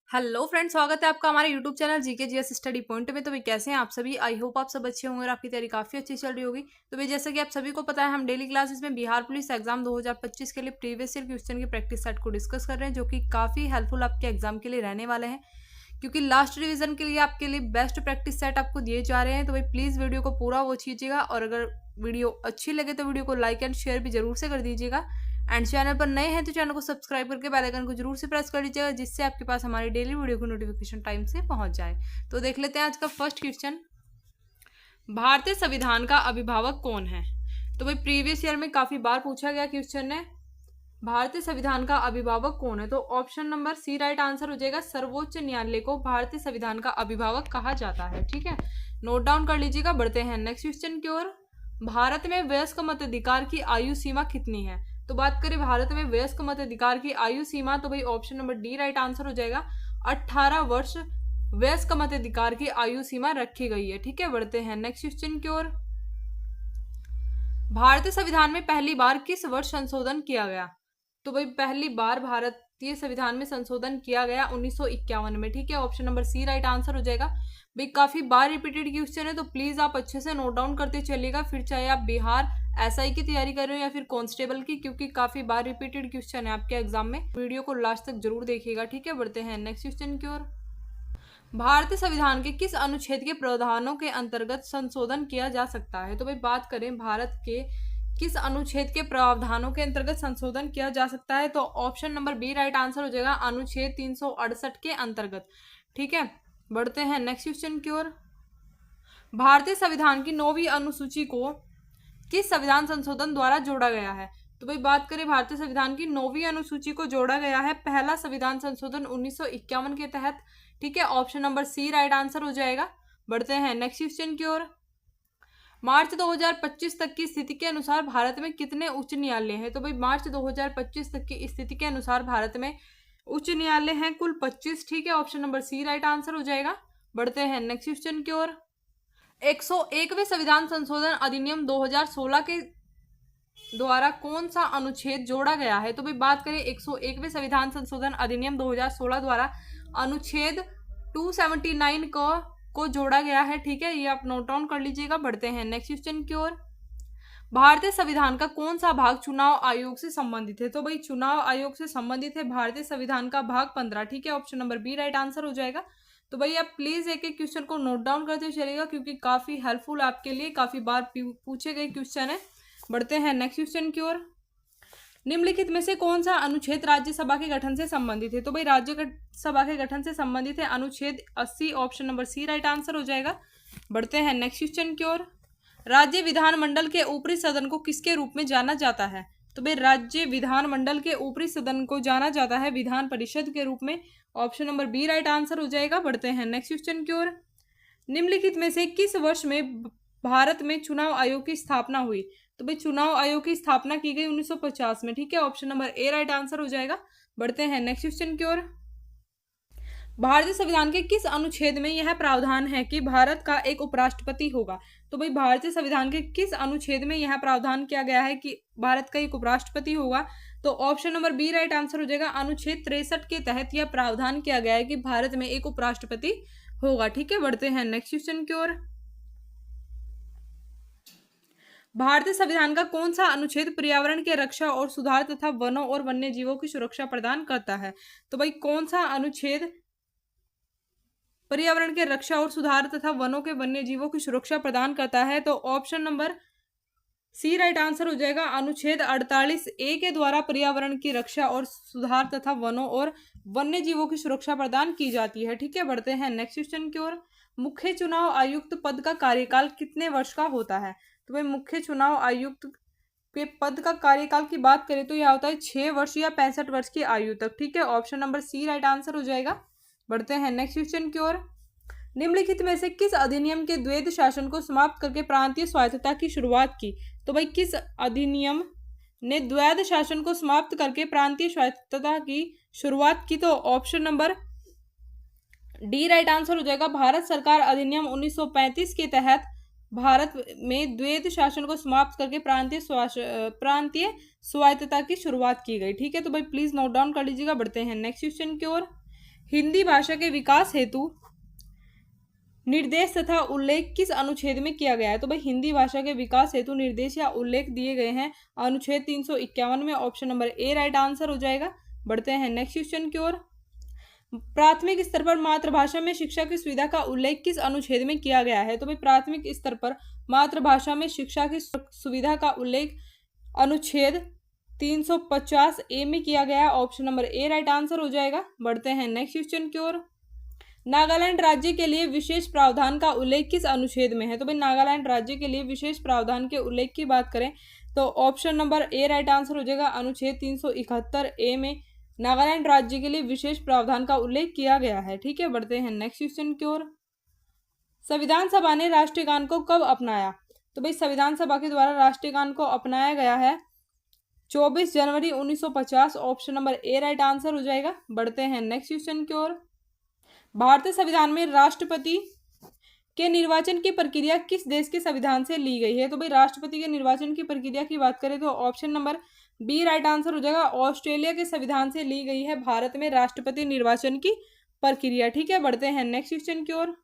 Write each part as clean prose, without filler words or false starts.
Hello friends, स्वागत है आपका हमारे YouTube channel GK GS study point में। तो भाई कैसे हैं आप सभी। आई होप आप सब अच्छे होंगे और आपकी तैयारी काफ़ी अच्छी चल रही होगी। तो भाई जैसे कि आप सभी को पता है, हम डेली क्लासेस में बिहार पुलिस एग्जाम 2025 के लिए प्रीवियस ईयर क्वेश्चन की प्रैक्टिस सेट को डिस्कस कर रहे हैं, जो कि काफ़ी हेल्पफुल आपके एग्जाम के लिए रहने वाले हैं, क्योंकि लास्ट रिविजन के लिए आपके लिए बेस्ट प्रैक्टिस सेट आपको दिए जा रहे हैं। तो भाई प्लीज़ वीडियो को पूरा वॉच कीजिएगा, और अगर वीडियो अच्छी लगे तो वीडियो को लाइक एंड शेयर भी जरूर से कर दीजिएगा। एंड चैनल पर नए हैं तो चैनल को सब्सक्राइब करके बेल आइकन को जरूर से प्रेस कर लीजिएगा, जिससे आपके पास हमारी डेली वीडियो की नोटिफिकेशन टाइम से पहुंच जाए। तो देख लेते हैं आज का फर्स्ट क्वेश्चन। भारतीय संविधान का अभिभावक कौन है। तो भाई प्रीवियस ईयर में काफी बार पूछा गया क्वेश्चन है, भारतीय संविधान का अभिभावक कौन है। तो option number C right answer हो जाएगा। सर्वोच्च न्यायालय को भारतीय संविधान का अभिभावक कहा जाता है। ठीक है, नोट डाउन कर लीजिएगा। बढ़ते हैं नेक्स्ट क्वेश्चन की ओर। भारत में वयस्क मताधिकार की आयु सीमा कितनी है। तो बात करें भारत में वयस्क मताधिकार की आयु सीमा, तो भाई option number D right answer हो जाएगा। 18 वर्ष वयस्क मताधिकार की आयु सीमा रखी गई है। ठीक है, बढ़ते हैं नेक्स्ट क्वेश्चन की ओर। भारतीय संविधान में पहली बार किस वर्ष संशोधन किया गया। तो भाई पहली बार भारतीय संविधान में संशोधन किया गया 1951 में। ठीक है, option number C right answer हो जाएगा। भाई काफी बार रिपीटेड क्वेश्चन है, तो प्लीज आप अच्छे से नोट डाउन करते चलिएगा, फिर चाहे आप बिहार एसआई की तैयारी कर रहे हो या फिर कांस्टेबल की, क्योंकि काफी बार रिपीटेड क्वेश्चन है आपके एग्जाम में। वीडियो को लास्ट तक जरूर देखिएगा। ठीक है, बढ़ते हैं नेक्स्ट क्वेश्चन की ओर। भारतीय संविधान के किस अनुच्छेद के प्रावधानों के अंतर्गत संशोधन किया जा सकता है। तो भाई बात करें भारत के किस अनुच्छेद के प्रावधानों के अंतर्गत संशोधन किया जा सकता है, तो option number B right answer हो जाएगा। अनुच्छेद 368 के अंतर्गत। ठीक है, बढ़ते हैं नेक्स्ट क्वेश्चन की ओर। भारतीय संविधान की 9वीं अनुसूची को किस संविधान संशोधन द्वारा जोड़ा गया है। तो भाई बात करें भारतीय संविधान की 9वीं अनुसूची को जोड़ा गया है पहला संविधान संशोधन 1951 के तहत। ठीक है, option number C right answer हो जाएगा। बढ़ते हैं नेक्स्ट क्वेश्चन की ओर। मार्च 2025 तक की स्थिति के अनुसार भारत में कितने उच्च न्यायालय हैं। तो भाई मार्च 2025 तक की स्थिति के अनुसार भारत में उच्च न्यायालय हैं कुल 25। ठीक है, option number C right answer हो जाएगा। बढ़ते हैं नेक्स्ट क्वेश्चन की ओर। 101वें संविधान संशोधन अधिनियम 2016 के द्वारा कौन सा अनुच्छेद जोड़ा गया है। तो भाई बात करें 101वें संविधान संशोधन अधिनियम 2016 द्वारा अनुच्छेद 279 को जोड़ा गया है। ठीक है, ये आप नोट डाउन कर लीजिएगा। बढ़ते हैं नेक्स्ट क्वेश्चन की ओर। भारतीय संविधान का कौन सा भाग चुनाव आयोग से संबंधित है। तो भाई चुनाव आयोग से संबंधित है भारतीय संविधान का भाग 15। ठीक है, option number B right answer हो जाएगा। तो भाई आप प्लीज एक एक क्वेश्चन को नोट डाउन करते चलिएगा, क्योंकि काफी हेल्पफुल आपके लिए काफी बार पूछे गए क्वेश्चन है। बढ़ते हैं नेक्स्ट क्वेश्चन की ओर। निम्नलिखित में से कौन सा अनुच्छेद राज्यसभा के गठन से संबंधित है। तो भाई राज्यसभा के गठन से संबंधित है अनुच्छेद 80, option number C right answer हो जाएगा। बढ़ते हैं नेक्स्ट क्वेश्चन की ओर। राज्य विधानमंडल के ऊपरी सदन को किसके रूप में जाना जाता है। तो भाई राज्य विधानमंडल के ऊपरी सदन को जाना जाता है विधान परिषद के रूप में। Option number B right answer हो जाएगा। बढ़ते हैं नेक्स्ट क्वेश्चन की ओर। निम्नलिखित में से किस वर्ष में भारत में चुनाव आयोग की स्थापना हुई। तो भाई चुनाव आयोग की स्थापना की गई 1950 में। ठीक है, option number A right answer हो जाएगा। बढ़ते हैं नेक्स्ट क्वेश्चन की ओर। भारतीय संविधान के किस अनुच्छेद में यह प्रावधान है कि भारत का एक उपराष्ट्रपति होगा। तो भाई भारतीय संविधान के किस अनुच्छेद में यह प्रावधान किया गया है कि भारत का एक उपराष्ट्रपति होगा। तो option number B right answer हो जाएगा। अनुच्छेद 63 के तहत यह प्रावधान किया गया है कि भारत में एक उपराष्ट्रपति होगा। ठीक है, बढ़ते हैं नेक्स्ट क्वेश्चन की ओर। भारतीय संविधान का कौन सा अनुच्छेद पर्यावरण के रक्षा और सुधार तथा वनों और वन्य जीवों की सुरक्षा प्रदान करता है। तो भाई कौन सा अनुच्छेद पर्यावरण के रक्षा और सुधार तथा वनों के वन्य जीवों की सुरक्षा प्रदान करता है। तो option number C right answer हो जाएगा। अनुच्छेद 48A के द्वारा पर्यावरण की रक्षा और सुधार तथा वनों और वन्य जीवों की सुरक्षा प्रदान की जाती है। ठीक है, बढ़ते हैं नेक्स्ट क्वेश्चन की ओर। मुख्य चुनाव आयुक्त पद का कार्यकाल कितने वर्ष का होता है। तो भाई मुख्य चुनाव आयुक्त के पद का कार्यकाल की बात करें तो यह होता है 6 वर्ष या 65 वर्ष की आयु तक। ठीक है, option number C right answer हो जाएगा। बढ़ते हैं नेक्स्ट क्वेश्चन की ओर। निम्नलिखित में से किस अधिनियम के द्वैध शासन को समाप्त करके प्रांतीय स्वायत्तता की शुरुआत की। तो भाई किस अधिनियम ने द्वैध शासन को समाप्त करके प्रांतीय स्वायत्तता की शुरुआत की। तो option number D right answer हो जाएगा। भारत सरकार अधिनियम 1935 के तहत भारत में द्वैध शासन को समाप्त करके प्रांतीय स्वायत्तता की शुरुआत की गई। ठीक है, तो भाई प्लीज नोट डाउन कर लीजिएगा। बढ़ते हैं नेक्स्ट क्वेश्चन की ओर। हिंदी भाषा के विकास हेतु निर्देश तथा उल्लेख किस अनुच्छेद में किया गया है? तो भाई हिंदी भाषा के विकास हेतु निर्देश या उल्लेख दिए गए हैं अनुच्छेद 351 में। Option number A right answer हो जाएगा। बढ़ते हैं नेक्स्ट क्वेश्चन की ओर। प्राथमिक स्तर पर मातृभाषा में शिक्षा की सुविधा का उल्लेख किस अनुच्छेद में किया गया है? तो भाई प्राथमिक स्तर पर मातृभाषा में शिक्षा की सुविधा का उल्लेख अनुच्छेद 350 ए में किया गया है। Option number A right answer हो जाएगा। बढ़ते हैं नेक्स्ट क्वेश्चन की ओर। नागालैंड राज्य के लिए विशेष प्रावधान का उल्लेख किस अनुच्छेद में है? तो भाई नागालैंड राज्य के लिए विशेष प्रावधान के उल्लेख की बात करें तो option number A right answer हो जाएगा। अनुच्छेद 371 ए में नागालैंड राज्य के लिए विशेष प्रावधान का उल्लेख किया गया है। ठीक है, बढ़ते हैं नेक्स्ट क्वेश्चन की ओर। संविधान सभा ने राष्ट्रीय गान को कब अपनाया? तो भाई संविधान सभा के द्वारा राष्ट्रीय गान को अपनाया गया है 24 जनवरी 1950। Option number A right answer हो जाएगा। बढ़ते हैं नेक्स्ट क्वेश्चन की ओर। भारतीय संविधान में राष्ट्रपति के निर्वाचन की प्रक्रिया किस देश के संविधान से ली गई है? तो भाई राष्ट्रपति के निर्वाचन की प्रक्रिया की बात करें तो option number B right answer हो जाएगा। ऑस्ट्रेलिया के संविधान से ली गई है भारत में राष्ट्रपति निर्वाचन की प्रक्रिया। ठीक है, बढ़ते हैं नेक्स्ट क्वेश्चन की ओर।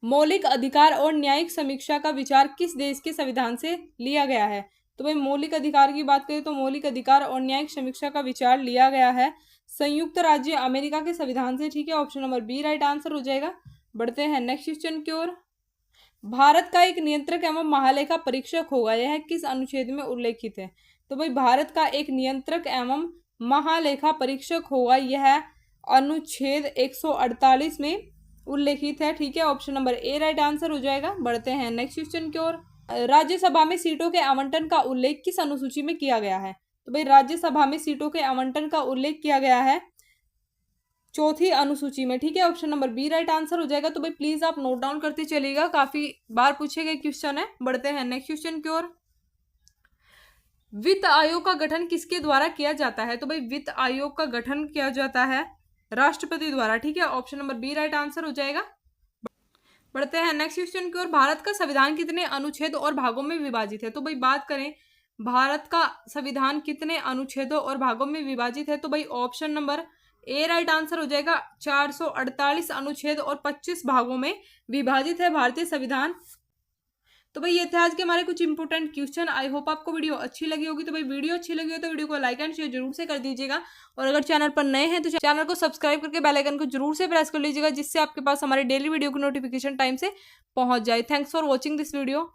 मौलिक अधिकार और न्यायिक समीक्षा का विचार किस देश के संविधान से लिया गया है? तो भाई मौलिक अधिकार की बात करें तो मौलिक अधिकार और न्यायिक समीक्षा का विचार लिया गया है संयुक्त राज्य अमेरिका के संविधान से। ठीक है, option number B right answer हो जाएगा। बढ़ते हैं नेक्स्ट क्वेश्चन की ओर। भारत का एक नियंत्रक एवं महालेखा परीक्षक होगा, यह किस अनुच्छेद में उल्लेखित है? तो भाई भारत का एक नियंत्रक एवं महालेखा परीक्षक होगा, यह अनुच्छेद 148 में उल्लेखित है। ठीक है, option number A right answer हो जाएगा। बढ़ते हैं नेक्स्ट क्वेश्चन की ओर। राज्यसभा में सीटों के आवंटन का उल्लेख किस अनुसूची में किया गया है? तो भाई राज्यसभा में सीटों के आवंटन का उल्लेख किया गया है चौथी अनुसूची में। ठीक है, option number B right answer हो जाएगा। तो भाई प्लीज आप नोट डाउन करते चलिएगा, काफी बार पूछे गए क्वेश्चन है। बढ़ते हैं नेक्स्ट क्वेश्चन की ओर। वित्त आयोग का गठन किसके द्वारा किया जाता है? तो भाई वित्त आयोग का गठन किया जाता है राष्ट्रपति द्वारा। ठीक है, option number B right answer हो जाएगा। बढ़ते हैं नेक्स्ट क्वेश्चन की ओर। भारत का संविधान कितने अनुच्छेद और भागों में विभाजित है? तो भाई बात करें भारत का संविधान कितने अनुच्छेदों और भागों में विभाजित है, तो भाई option number A right answer हो जाएगा। 448 अनुच्छेद और 25 भागों में विभाजित है भारतीय संविधान। तो भाई ये थे आज के हमारे कुछ इंपोर्टेंट क्वेश्चन। आई होप आपको वीडियो अच्छी लगी होगी। तो भाई वीडियो अच्छी लगी हो तो वीडियो को लाइक एंड शेयर जरूर से कर दीजिएगा, और अगर चैनल पर नए हैं तो चैनल को सब्सक्राइब करके बेल आइकन को जरूर से प्रेस कर लीजिएगा, जिससे आपके पास हमारे डेली वीडियो की नोटिफिकेशन टाइम से पहुंच जाए। Thanks for watching this video.